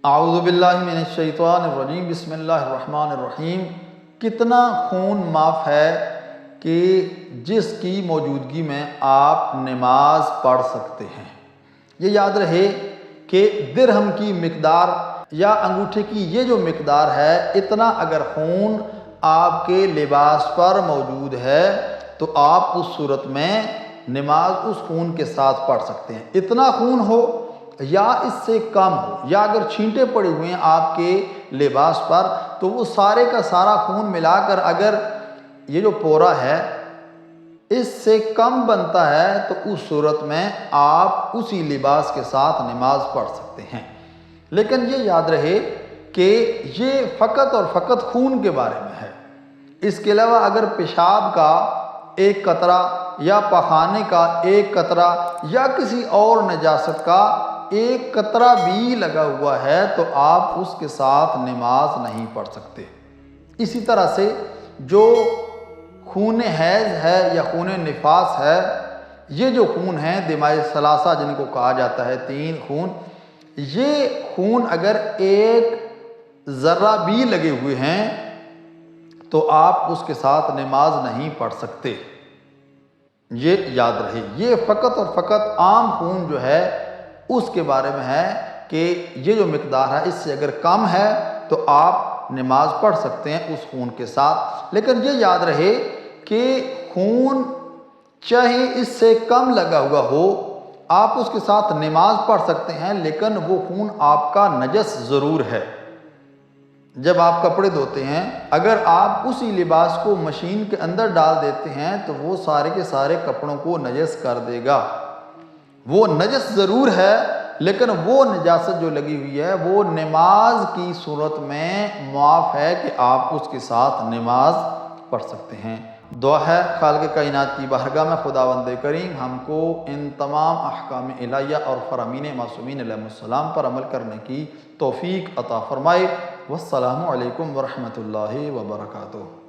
اعوذ باللہ من الشیطان الرجیم، بسم اللہ الرحمن الرحیم۔ کتنا خون معاف ہے کہ جس کی موجودگی میں آپ نماز پڑھ سکتے ہیں۔ یہ یاد رہے کہ درہم کی مقدار یا انگوٹھے کی یہ جو مقدار ہے، اتنا اگر خون آپ کے لباس پر موجود ہے تو آپ اس صورت میں نماز اس خون کے ساتھ پڑھ سکتے ہیں۔ اتنا خون ہو یا اس سے کم ہو، یا اگر چھینٹے پڑے ہوئے ہیں آپ کے لباس پر تو وہ سارے کا سارا خون ملا کر اگر یہ جو پورا ہے اس سے کم بنتا ہے تو اس صورت میں آپ اسی لباس کے ساتھ نماز پڑھ سکتے ہیں۔ لیکن یہ یاد رہے کہ یہ فقط اور فقط خون کے بارے میں ہے۔ اس کے علاوہ اگر پیشاب کا ایک قطرہ یا پخانے کا ایک قطرہ یا کسی اور نجاست کا ایک قطرہ بھی لگا ہوا ہے تو آپ اس کے ساتھ نماز نہیں پڑھ سکتے۔ اسی طرح سے جو خون حیض ہے یا خون نفاس ہے، یہ جو خون ہیں دمائی ثلاثہ جن کو کہا جاتا ہے، 3 خون، یہ خون اگر ایک ذرہ بھی لگے ہوئے ہیں تو آپ اس کے ساتھ نماز نہیں پڑھ سکتے۔ یہ یاد رہے، یہ فقط اور فقط عام خون جو ہے اس کے بارے میں ہے کہ یہ جو مقدار ہے اس سے اگر کم ہے تو آپ نماز پڑھ سکتے ہیں اس خون کے ساتھ۔ لیکن یہ یاد رہے کہ خون چاہے اس سے کم لگا ہوا ہو، آپ اس کے ساتھ نماز پڑھ سکتے ہیں، لیکن وہ خون آپ کا نجس ضرور ہے۔ جب آپ کپڑے دھوتے ہیں، اگر آپ اسی لباس کو مشین کے اندر ڈال دیتے ہیں تو وہ سارے کے سارے کپڑوں کو نجس کر دے گا۔ وہ نجس ضرور ہے، لیکن وہ نجاست جو لگی ہوئی ہے وہ نماز کی صورت میں معاف ہے کہ آپ اس کے ساتھ نماز پڑھ سکتے ہیں۔ دعا ہے خالق کائنات کی بارگاہ میں خداوند کریم ہم کو ان تمام احکام الہیہ اور فرامین معصومین علیہ السلام پر عمل کرنے کی توفیق عطا فرمائے۔ والسلام علیکم ورحمۃ اللہ وبرکاتہ۔